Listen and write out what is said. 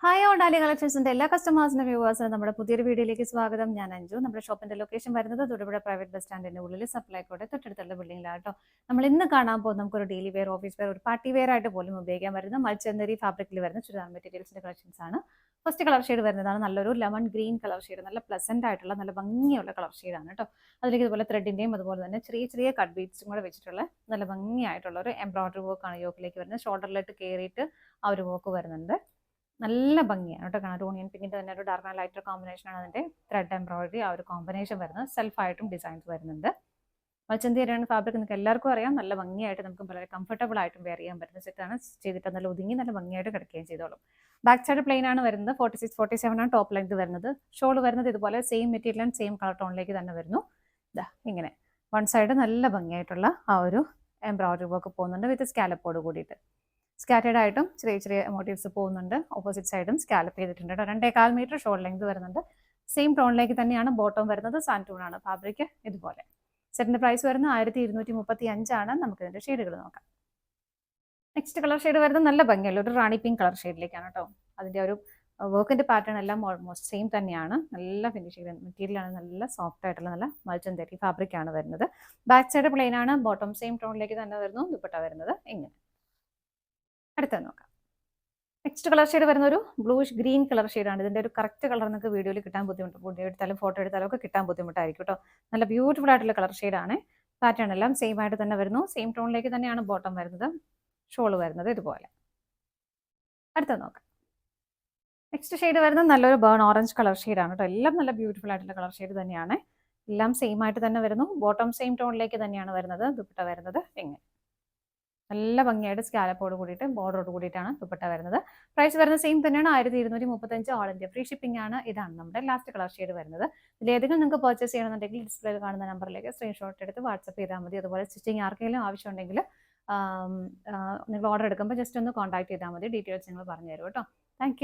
Hi ഓണ്ടാലി കളക്ഷൻസിന്റെ എല്ലാ കസ്റ്റമേഴ്സിനും വ്യൂവേഴ്സിനും നമ്മുടെ പുതിയൊരു വീഡിയോയിലേക്ക് സ്വാഗതം. ഞാൻ അഞ്ജു. നമ്മുടെ ഷോപ്പിന്റെ ലൊക്കേഷൻ വരുന്നത് തൊടുപുഴ പ്രൈവറ്റ് ബസ് സ്റ്റാൻഡിന്റെ ഉള്ളിൽ സപ്ലൈക്കോടെ തൊട്ടടുത്തുള്ള ബിൽഡിംഗിലാട്ടോ. നമ്മൾ ഇന്ന് കാണാൻ പോകുന്ന നമുക്കൊരു ഡെയിലി വെയർ, ഓഫീസ് വെയർ, ഒരു പാർട്ടി വെയർ ആയിട്ട് പോലും ഉപയോഗിക്കാൻ വരുന്ന മൾച്ചന്തരി ഫാബ്രിക്കിൽ വരുന്ന ചുരിദാർ മെറ്റീരിയൽസിന്റെ കളക്ഷൻസ് ആണ്. ഫസ്റ്റ് കളർ ഷെയ്ഡ് വരുന്നതാണ് നല്ലൊരു ലെമൺ ഗ്രീൻ കളർ ഷെയ്ഡ്. നല്ല പ്ലസന്റ് ആയിട്ടുള്ള നല്ല ഭംഗിയുള്ള കളർ ഷെയ്ഡാണ് കേട്ടോ. അതിലേക്ക് ഇതുപോലെ ത്രെഡിന്റെയും അതുപോലെ തന്നെ ചെറിയ ചെറിയ കട്ട് ബീഡ്സും കൂടെ വെച്ചിട്ടുള്ള നല്ല ഭംഗിയായിട്ടുള്ള ഒരു എംബ്രോയിഡറി വർക്കാണ് യോക്കിലേക്ക് വരുന്നത്. ഷോൾഡറിലേക്ക് കയറിയിട്ട് ആ ഒരു വർക്ക് വരുന്നുണ്ട്. നല്ല ഭംഗിയാണ് കേട്ടോ കാണാൻ. ഓണിയൻ പിങ്കിന്റെ തന്നെ ഒരു ഡാർക്ക് ആൻഡ് ലൈറ്റർ കോമ്പിനേഷനാണ് അതിന്റെ ത്രെഡ് എംബ്രോയിഡറി ആ ഒരു കോമ്പിനേഷൻ വരുന്നത്. സെൽഫായിട്ടും ഡിസൈൻസ് വരുന്നുണ്ട്. മൾച്ചന്തരിയാണ് ഫാബ്രിക്. നിങ്ങൾക്ക് എല്ലാവർക്കും അറിയാം. നല്ല ഭംഗിയായിട്ട് നമുക്ക് വളരെ കംഫർട്ടബിൾ ആയിട്ടും വെയർ ചെയ്യാൻ പറ്റുന്ന സെറ്റാണ്. ചെയ്തിട്ട് നല്ല ഒതുങ്ങി നല്ല ഭംഗിയായിട്ട് കിടക്കുകയും ചെയ്തോളും. ബാക്ക് സൈഡ് പ്ലെയിൻ ആണ് വരുന്നത്. 46-47 ആണ് ടോപ്പ് ലെങ്ത് വരുന്നത്. ഷോൾ വരുന്നത് ഇതുപോലെ same material and same colour ടോണിലേക്ക് തന്നെ വരുന്നു. ഇതാ ഇങ്ങനെ വൺ സൈഡ് നല്ല ഭംഗിയായിട്ടുള്ള ആ ഒരു എംബ്രോയിഡറി വർക്ക് പോകുന്നുണ്ട് വിത്ത് സ്കാലപ്പോട് കൂടിയിട്ട്. സ്കാറ്റേഡ് ആയിട്ടും ചെറിയ ചെറിയ മോട്ടീവ്സ് പോകുന്നുണ്ട്. ഓപ്പോസിറ്റ് സൈഡും സ്കാലപ്പ് ചെയ്തിട്ടുണ്ട്. 2.25 മീറ്റർ ഷോൾഡർ ലെങ്ത് വരുന്നുണ്ട്. സെയിം ടോണിലേക്ക് തന്നെയാണ് ബോട്ടം വരുന്നത്. സാൻറ്റൂൺ ആണ് ഫാബ്രിക്. ഇതുപോലെ സെറ്റിന്റെ പ്രൈസ് വരുന്നത് 1235 ആണ്. നമുക്ക് ഇതിന്റെ ഷെയ്ഡുകൾ നോക്കാം. നെക്സ്റ്റ് കളർ ഷെയ്ഡ് വരുന്നത് നല്ല ഭംഗിയുള്ള ഒരു റാണി പിങ്ക് കളർ ഷെയ്ഡിലേക്കാണ് കേട്ടോ. അതിന്റെ ഒരു വർക്കിന്റെ പാറ്റേൺ എല്ലാം ഓൾമോസ്റ്റ് സെയിം തന്നെയാണ്. നല്ല ഫിനിഷിംഗ് മെറ്റീരിയൽ ആണ്. നല്ല സോഫ്റ്റ് ആയിട്ടുള്ള നല്ല മൾച്ചന്തരി ഫാബ്രിക് ആണ് വരുന്നത്. ബാക്ക് സൈഡ് പ്ലെയിൻ ആണ്. ബോട്ടം സെയിം ടോണിലേക്ക് തന്നെ വരുന്നു. ദുപ്പട്ട വരുന്നത് ഇങ്ങനെ. അടുത്തത് നോക്കാം. നെക്സ്റ്റ് കളർ ഷെയ്ഡ് വരുന്ന ഒരു ബ്ലൂഷ് ഗ്രീൻ കളർ ഷെയ്ഡാണ്. ഇതിന്റെ ഒരു കറക്റ്റ് കളർ നിങ്ങൾക്ക് വീഡിയോയിൽ കിട്ടാൻ ബുദ്ധിമുട്ട്. വീഡിയോ എടുത്താലും ഫോട്ടോ എടുത്താലും ഒക്കെ കിട്ടാൻ ബുദ്ധിമുട്ടായിരിക്കും കേട്ടോ. നല്ല ബ്യൂട്ടിഫുൾ ആയിട്ടുള്ള കളർ ഷെയ്ഡാണ്. പാറ്റേൺ എല്ലാം സെയിം ആയിട്ട് തന്നെ വരുന്നു. സെയിം ടോണിലേക്ക് തന്നെയാണ് ബോട്ടം വരുന്നത്. ഷോൾ വരുന്നത് ഇതുപോലെ. അടുത്തത് നോക്കാം. നെക്സ്റ്റ് ഷെയ്ഡ് വരുന്നത് നല്ലൊരു ബേൺ ഓറഞ്ച് കളർ ഷെയ്ഡാണ് കേട്ടോ. എല്ലാം നല്ല ബ്യൂട്ടിഫുൾ ആയിട്ടുള്ള കളർ ഷെയ്ഡ് തന്നെയാണ്. എല്ലാം സെയിം ആയിട്ട് തന്നെ വരുന്നു. ബോട്ടം സെയിം ടോണിലേക്ക് തന്നെയാണ് വരുന്നത്. ദുപ്പട്ട വരുന്നത് എങ്ങനെ നല്ല ഭംഗിയായിട്ട് സ്കാലപ്പോട് കൂടിയിട്ട് ബോർഡറോട് കൂടിയിട്ടാണ് ദുപ്പട്ട വരുന്നത്. പ്രൈസ് വരുന്നത് സെയിം തന്നെയാണ്. 1235 ഓൾ ഇന്ത്യ ഫ്രീ ഷിപ്പിംഗ് ആണ്. ഇതാണ് നമ്മുടെ ലാസ്റ്റ് കളർ ഷെയ്ഡ് വരുന്നത്. ഇതിലേതെങ്കിലും നിങ്ങൾക്ക് പർച്ചേസ് ചെയ്യണമെന്നുണ്ടെങ്കിൽ ഡിസ്പ്ലേയിൽ കാണുന്ന നമ്പറിലേക്ക് സ്ക്രീൻഷോട്ട് എടുത്ത് വാട്സപ്പ് ചെയ്താൽ മതി. അതുപോലെ സ്റ്റിച്ചിങ് ആർക്കെങ്കിലും ആവശ്യമുണ്ടെങ്കിൽ നിങ്ങൾ ഓർഡർ എടുക്കുമ്പോൾ ജസ്റ്റ് ഒന്ന് കോൺടാക്ട് ചെയ്താൽ മതി. ഡീറ്റെയിൽസ് നിങ്ങൾ പറഞ്ഞു തരും കേട്ടോ. താങ്ക്